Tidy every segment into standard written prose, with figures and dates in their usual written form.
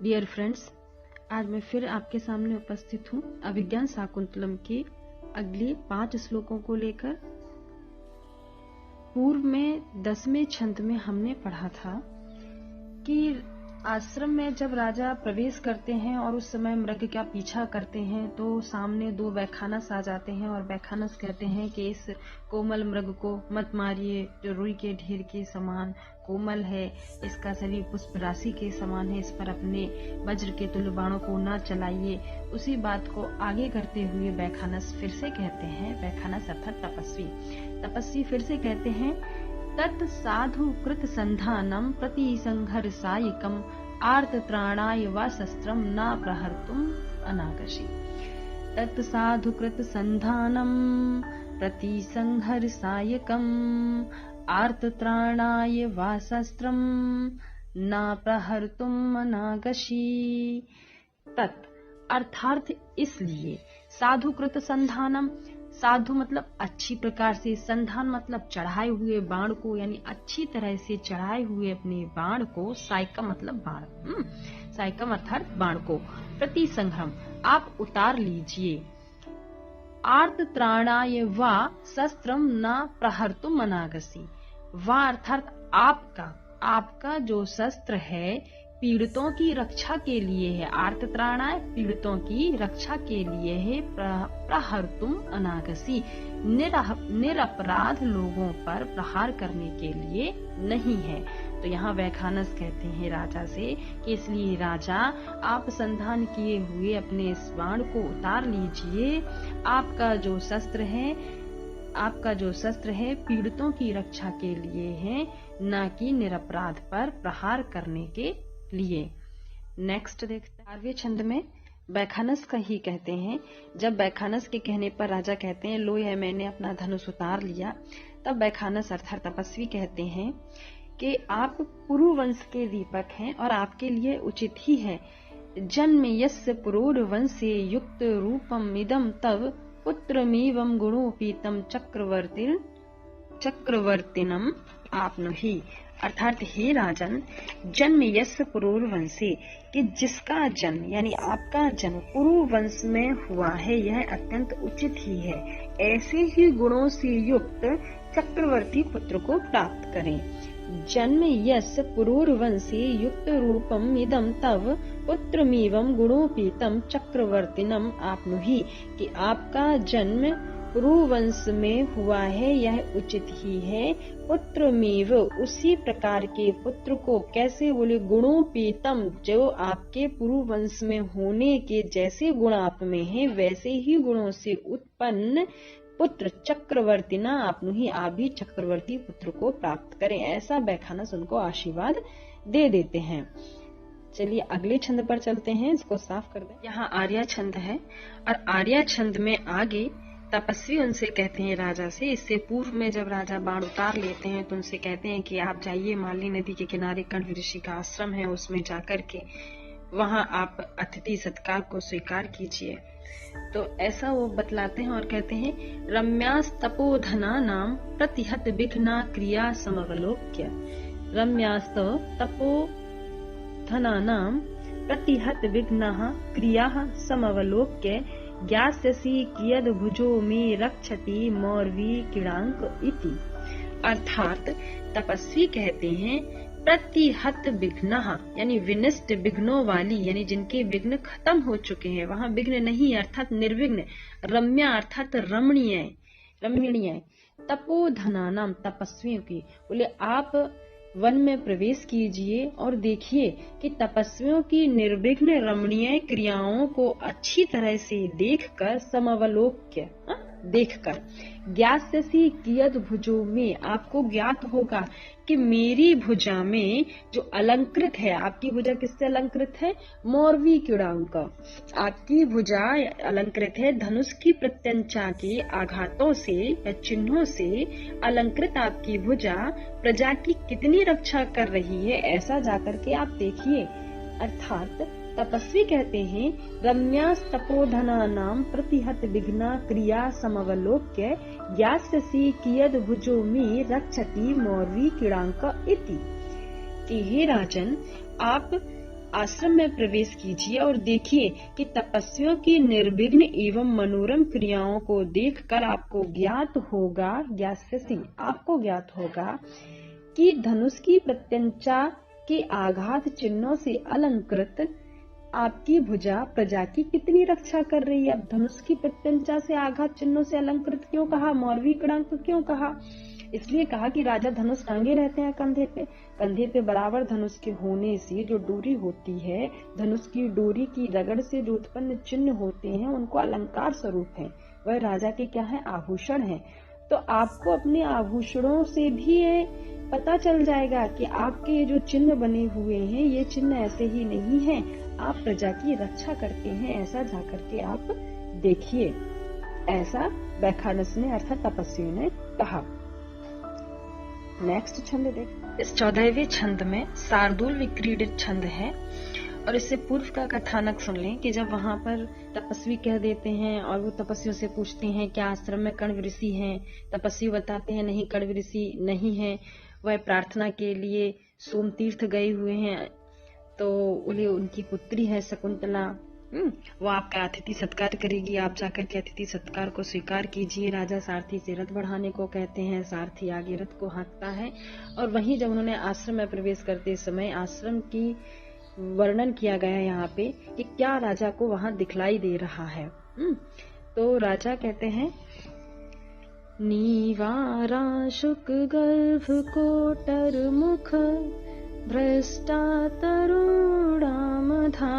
Dear friends, आज मैं फिर आपके सामने उपस्थित हूँ अभिज्ञान शाकुंतलम के अगले 5 श्लोकों को लेकर। पूर्व में 10वें छंद में हमने पढ़ा था कि आश्रम में जब राजा प्रवेश करते हैं और उस समय मृग का पीछा करते हैं तो सामने 2 वैखानस आ जाते हैं और वैखानस कहते हैं कि इस कोमल मृग को मत मारिए, जो रुई के ढेर के समान कोमल है, इसका शरीर पुष्प राशि के समान है, इस पर अपने वज्र के तुल्य बाणों को न चलाइए। उसी बात को आगे करते हुए वैखानस फिर से कहते हैं, वैखानस अर्थात तपस्वी फिर से कहते हैं, तत् साधु कृत संधानम प्रति संघर्षायिकम आर्त त्राणाय व शस्त्रम न प्रहर्तुम अनागशी। तत् साधु कृत संधानम प्रति संघर्षायिकम आर्त त्राणाय व शस्त्रम न प्रहर्तुम अनागशी। तत् अर्थार्थ इसलिए, साधु कृत संधानम, साधु मतलब अच्छी प्रकार से, संधान मतलब चढ़ाए हुए बाण को, यानी अच्छी तरह से चढ़ाए हुए अपने बाण को, साइकम मतलब बाण, साइकम अर्थात बाण को, प्रति संग्रम आप उतार लीजिए। आर्त त्राणाय व शस्त्रम न प्रहर्तुम अनागसी। वा अर्थात आपका जो शस्त्र है पीड़ितों की रक्षा के लिए है। आर्त त्राणाय पीड़ितों की रक्षा के लिए है। प्रहर्तुम अनागसी निरपराध लोगों पर प्रहार करने के लिए नहीं है। तो यहाँ वैखानस कहते हैं राजा से कि इसलिए राजा आप संधान किए हुए अपने इस बाण को उतार लीजिए। आपका जो शस्त्र है पीड़ितों की रक्षा के लिए है, न कि निरपराध पर प्रहार करने के लिए। नेक्स्ट देखते हैं 8वें छंद में वैखानस का ही कहते हैं। जब वैखानस के कहने पर राजा कहते हैं, लो यह मैंने अपना धनुष उतार लिया, तब वैखानस अर्थात तपस्वी कहते हैं कि आप पुरु वंश के दीपक हैं और आपके लिए उचित ही है। जन्म यस्य पुरोर वंशे युक्त रूपम इदम तव पुत्रमेवं गुणोपीतम चक्रवर्तिनम आपनुहि। अर्थात हे राजन, जन्म यस्य पुरोर वंशे, कि जिसका जन्म यानी आपका जन्म पुरु वंश में हुआ है, यह अत्यंत उचित ही है। ऐसे ही गुणों से युक्त चक्रवर्ती पुत्र को प्राप्त करें। जन्म यस्य पुरोर वंशे युक्त रूपम इदम तव पुत्रमेवं गुणोपीतम चक्रवर्तिनम आपनुहि, कि आपका जन्म पुरु वंश में हुआ है, यह उचित ही है। पुत्रमेव, उसी प्रकार के पुत्र को, कैसे बोले, गुणोपीतम, जो आपके पुरु वंश में होने के जैसे गुण आप में हैं, वैसे ही गुणों से उत्पन्न पुत्र चक्रवर्ती ना आपनुहि, आप भी चक्रवर्ती पुत्र को प्राप्त करें। ऐसा वैखानस उनको आशीर्वाद दे देते हैं। चलिए अगले छंद पर चलते हैं, इसको साफ कर दें। यहाँ आर्या छंद है और आर्या छंद में आगे तपस्वी उनसे कहते हैं राजा से, इससे पूर्व में जब राजा बाण उतार लेते हैं तो उनसे कहते हैं कि आप जाइए, माली नदी के किनारे कण्व ऋषि का आश्रम है, उसमें जाकर के वहाँ आप अतिथि सत्कार को स्वीकार कीजिए। तो ऐसा वो बतलाते हैं और कहते हैं, रम्यास तपोधना नाम प्रतिहत विघ्ना क्रिया समवलोक्य। रम्यास तपोधना नाम प्रतिहत विघ्ना क्रिया समवलोक्य ज्ञास्यसि कियद भुजो में रक्षति मौर्वी किड़ांक इति। अर्थात तपस्वी कहते हैं, प्रतिहत विघ्नः यानी विनिष्ट विघ्नों वाली, यानी जिनके विघ्न खत्म हो चुके हैं, वहाँ विघ्न नहीं अर्थात निर्विघ्न। रम्या अर्थात रमणीय। तपोधना नाम तपस्वियों की, बोले आप वन में प्रवेश कीजिए और देखिए कि तपस्वियों की निर्विघ्न रमणीय क्रियाओं को अच्छी तरह से देखकर, समवलोक्य देखकर, ज्ञास्यसि कियद भुजो में, आपको ज्ञात होगा कि मेरी भुजा में जो अलंकृत है, आपकी भुजा किससे अलंकृत है? मौर्वी किड़ांक। आपकी भुजा अलंकृत है धनुष की प्रत्यंचा के आघातों से या चिन्हों से अलंकृत आपकी भुजा प्रजा की कितनी रक्षा कर रही है, ऐसा जाकर के आप देखिए। अर्थात तपस्वी कहते हैं, रम्यास तपोधना नाम प्रतिहत विघ्ना क्रिया समवलोक्य ज्ञास्यसि कियद भुजो में रक्षति मौर्वी किड़ांक इति। कि हे राजन, आप आश्रम में प्रवेश कीजिए और देखिए कि तपस्वियों की निर्विघ्न एवं मनोरम क्रियाओं को देखकर आपको ज्ञात होगा कि धनुष की प्रत्यंचा के आघात चिन्हों से अलंकृत आपकी भुजा प्रजा की कितनी रक्षा कर रही है। अब धनुष की प्रत्यंचा से आघात चिन्हों से अलंकृत क्यों कहा, मौरवी कड़ंक क्यों कहा? इसलिए कहा कि राजा धनुष टांगे रहते हैं कंधे पे बराबर धनुष के होने से जो डोरी होती है, धनुष की डोरी की रगड़ से जो उत्पन्न चिन्ह होते हैं उनको अलंकार स्वरूप है, वह राजा के क्या है, आभूषण है। तो आपको अपने आभूषणों से भी पता चल जाएगा कि आपके ये जो चिन्ह बने हुए हैं ये चिन्ह ऐसे ही नहीं है, आप प्रजा की रक्षा करते हैं, ऐसा जाकर के आप देखिए। ऐसा वैखानस ने अर्थात तपस्वियों ने कहा। नेक्स्ट छंद देख। इस 14वें छंद में शार्दूल विक्रीडित छंद है और इससे पूर्व का कथानक सुन लें कि जब वहां पर तपस्वी कह देते हैं और वो तपस्वियों से पूछते हैं क्या आश्रम में कण्व ऋषि हैं। तपस्वी बताते हैं नहीं, कण्व ऋषि नहीं है, वह प्रार्थना के लिए सोम तीर्थ गए हुए हैं, तो उन्हें उनकी पुत्री है शकुंतला, वो आपका अतिथि सत्कार करेगी, आप जाकर के अतिथि सत्कार को स्वीकार कीजिए। राजा सारथी से रथ बढ़ाने को कहते हैं, सारथी आगे रथ को हाँकता है। और वहीं जब उन्होंने आश्रम में प्रवेश करते समय आश्रम की वर्णन किया गया है यहाँ पे कि क्या राजा को वहां दिखलाई दे रहा है। तो राजा कहते हैं, नीवारा शुक गर्भ कोटर मुख भ्रष्टा तरुणा मधा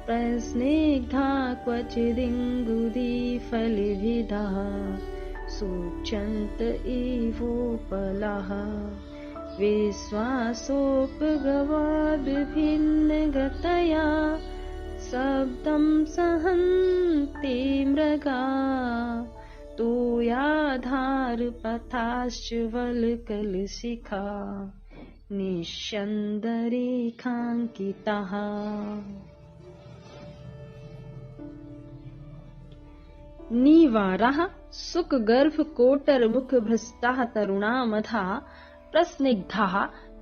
प्रस्निग्धा क्वचिदिङ्गुदी फलविधा सूचन्त एवोपलाः विश्वासोपगवाद्भिन्नगतया शब्दं सहन्ते मृगा तोयाधारपथाश्च वल्कलशिखा निश्चन्दरेखाङ्किताः। नीवाराः सुखगर्भ कोटर मुख भ्रष्टाः तरुणा मथा प्रस्निग्धाः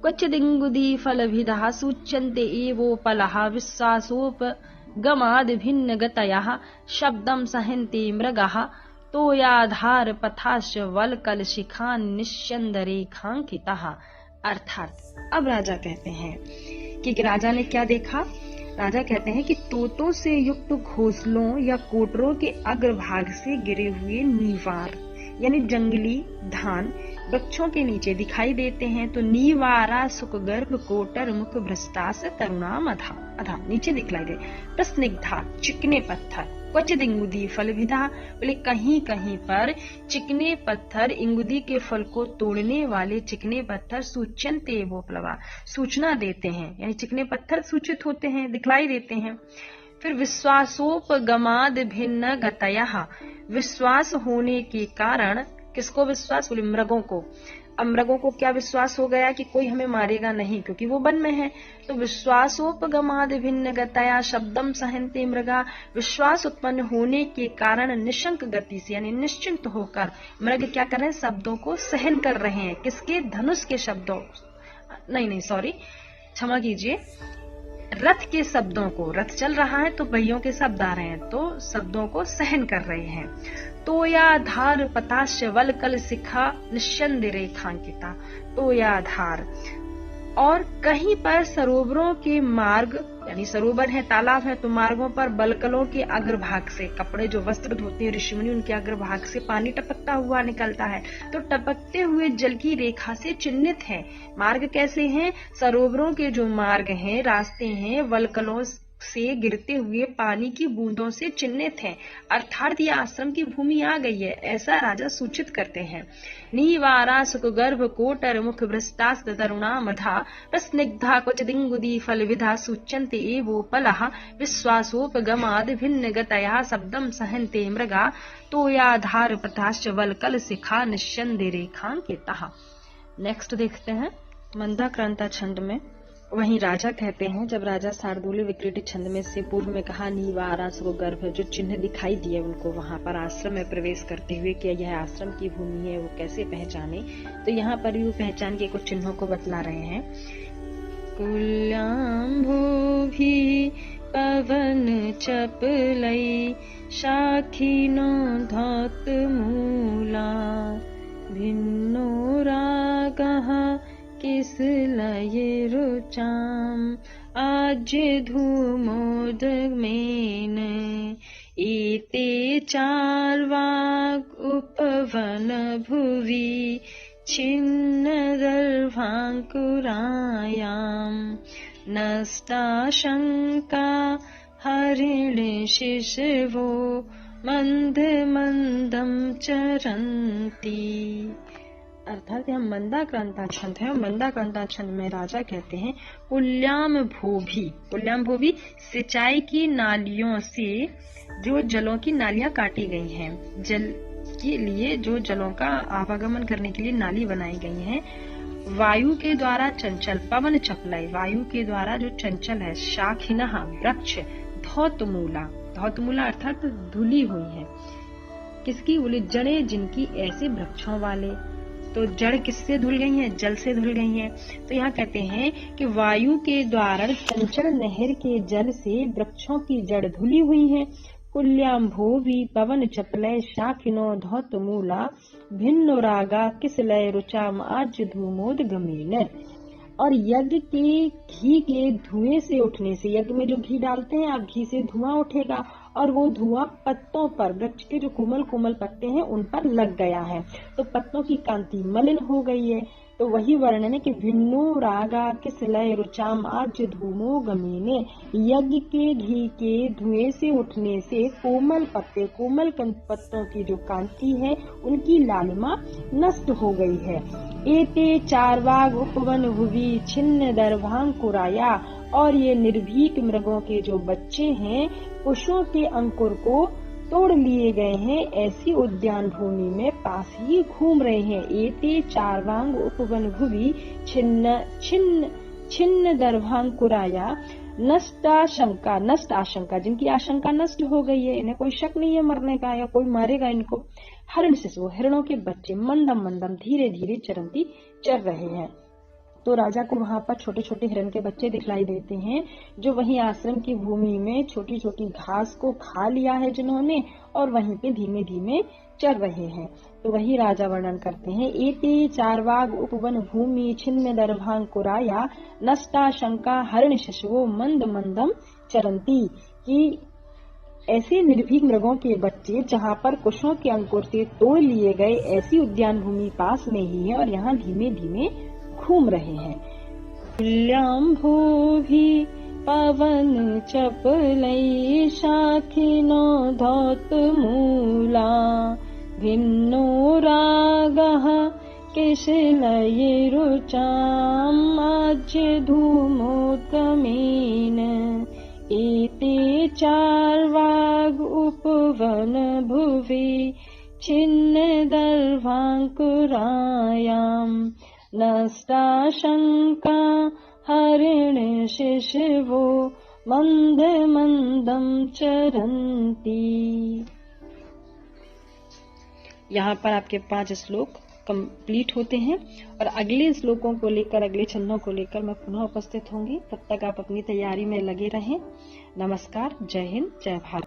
क्वचिदिङ्गुदी फलभिधाः सूच्यन्ते एवोपलाः विश्वासोपगमाद्भिन्नगतयः शब्दं सहन्ते मृगाः तोयाधारपथाश्च वल्कलशिखान् निश्चन्दरेखाङ्किताः। अर्थात अब राजा कहते हैं कि राजा ने क्या देखा। राजा कहते हैं कि तोतों से युक्त घोंसलों या कोटरों के अग्रभाग से गिरे हुए नीवार यानी जंगली धान वृक्षों के नीचे दिखाई देते हैं। तो नीवारा सुखगर्भ कोटर मुख भ्रष्टास तरुणा अधा नीचे दिखलाई दे। प्रस्निग्धा चिकने पत्थर क्वचिद इंगुदी फल विधा, बोले कहीं कहीं पर चिकने पत्थर इंगुदी के फल को तोड़ने वाले चिकने पत्थर सूचनते वो प्लवा सूचना देते हैं, यानी चिकने पत्थर सूचित होते हैं, दिखलाई देते हैं। फिर विश्वासोपगमाद भिन्न गतयः, विश्वास होने के कारण, किसको विश्वास, बोले मृगों को। अब मृगों को क्या विश्वास हो गया कि कोई हमें मारेगा नहीं क्योंकि वो वन में है। तो विश्वासोपगमाद भिन्न गतया शब्दम सहन्ते मृगा, विश्वास उत्पन्न होने के कारण निशंक गति से यानी निश्चिंत होकर मृग क्या कर रहे हैं, शब्दों को सहन कर रहे हैं। किसके, धनुष के शब्दों, नहीं सॉरी क्षमा कीजिए, रथ के शब्दों को। रथ चल रहा है तो पहियों के शब्द आ रहे हैं, तो शब्दों को सहन कर रहे हैं। तोयाधार पताश वलकल शिखा निश्चंद रेखांकिता, तोयाधार। और कहीं पर सरोवरों के मार्ग, यानी सरोवर है, तालाब है, तो मार्गों पर बलकलों के अग्रभाग से, कपड़े जो वस्त्र धोते हैं ऋषिमुनि, उनके अग्रभाग से पानी टपकता हुआ निकलता है। तो टपकते हुए जल की रेखा से चिन्हित है। मार्ग कैसे हैं, सरोवरों के जो मार्ग हैं, रास्ते हैं, वलकलों से गिरते हुए पानी की बूंदों से चिन्हित है। अर्थात ये आश्रम की भूमि आ गई है, ऐसा राजा सूचित करते हैं। नीवारा सुखगर्भ कोटर मुख भ्रष्टास्त तरुणा मधा प्रस्निग्धा क्वचिदिङ्गुदी फल विधा सूच्यन्ते एवोपलाः विश्वासोपगमाद भिन्न गतया शब्दम सहन्ते मृगा तोयाधार पथाश्च वलकल शिखा निश्चन्द रेखांकिताः। नेक्स्ट देखते हैं मंदाक्रांता छंद में। वहीं राजा कहते हैं, जब राजा शार्दूल विक्रीडित छंद में से पूर्व में कहा नीवारा सुखगर्भ, जो चिन्ह दिखाई दिए उनको वहां पर आश्रम में प्रवेश करते हुए कि यह आश्रम की भूमि है, वो कैसे पहचाने। तो यहाँ पर भी वो पहचान के कुछ चिन्हों को बतला रहे हैं। कुल्याम्भोभि पवन चपलै शाखिनो धौतमूला भिन्नो रागः किसलये रुचाम् आज्य धूमोदमेन एते चार्वाक उपवन भुवि छिन्नदर्भाङ्कुरायाम् नष्टाशङ्का हरिणशिशवो मंदं चरन्ति। अर्थात यह मंदाक्रांता छंद है। मंदाक्रांता छंद में राजा कहते हैं कुल्याम भोभी सिंचाई की नालियों से जो जलों की नालियां काटी गई हैं, जल के लिए जो जलों का आवागमन करने के लिए नाली बनाई गई हैं, वायु के द्वारा चंचल पवन चपलाई, वायु के द्वारा जो चंचल है, शाखिनः वृक्ष, धौतमूला अर्थात धुली हुई है। किसकी? बोले जड़े जिनकी ऐसे वृक्षों वाले। तो जड़ किससे धुल गई हैं? जल से धुल गई हैं। तो यहाँ कहते हैं कि वायु के द्वारा चंचल नहर के जल से वृक्षों की जड़ धुली हुई है। कुल्याम्भोभि पवन चपलय शाखिनो धौतमूला भिन्नो रागा किसलय रुचाम आज धूमोद गमीन। और यज्ञ के घी के धुएं से उठने से, यज्ञ में जो घी डालते हैं आप, घी से धुआं उठेगा और वो धुआं पत्तों पर, वृक्ष के जो कोमल कोमल पत्ते हैं उन पर लग गया है, तो पत्तों की कांति मलिन हो गई है। तो वही वर्णन है कि भिन्नो रागा किसलय रुचाम आज धूमो गमीने। यज्ञ के घी के धुएं से उठने से कोमल पत्तों की जो कांति है उनकी लालिमा नष्ट हो गई है। एते चारवाग उपवन भुवि छिन्न दर्भांकुराया। और ये निर्भीक मृगों के जो बच्चे हैं कुशों के अंकुर को तोड़ लिए गए हैं, ऐसी उद्यान भूमि में पास ही घूम रहे हैं। एते चारवांग उपवन भुवि छिन्न दर्भांकुराया नष्ट आशंका, जिनकी आशंका नष्ट हो गई है, इन्हें कोई शक नहीं है मरने का या कोई मारेगा इनको। हरण शिशु, हिरणों के बच्चे मंदम धीरे धीरे चरंती चर रहे हैं। तो राजा को वहां पर छोटे छोटे हिरण के बच्चे दिखलाई देते हैं, जो वहीं आश्रम की भूमि में छोटी छोटी घास को खा लिया है जिन्होंने, और वहीं पे धीमे धीमे चर रहे हैं। तो वही राजा वर्णन करते हैं, एते चारवाग उपवन भूमि छिन्न दर्भांकुराया नष्टाशंका हरण शिशुओ मंदम चरंती। कि ऐसे निर्भीक मृगों के बच्चे जहाँ पर कुशों के अंकुर से तोड़ लिए गए, ऐसी उद्यान भूमि पास में ही है और यहाँ धीमे धीमे घूम रहे हैं। कुल्याम्भोभि पवन चपलै शाखिनो धौतमूला भिन्नो रागः किसलये रुचाम् आज्य धूमोत्तमेन एते चार्वाग उपवन भुवि छिन्न दर्भांकुरायाम् नष्टाशंका हरिण शिशवो मंदं चरन्ति। यहाँ पर आपके 5 श्लोक कंप्लीट होते हैं और अगले श्लोकों को लेकर, अगले छंदों को लेकर मैं पुनः उपस्थित होंगी। तब तक आप अपनी तैयारी में लगे रहें। नमस्कार, जय हिंद, जय भारत।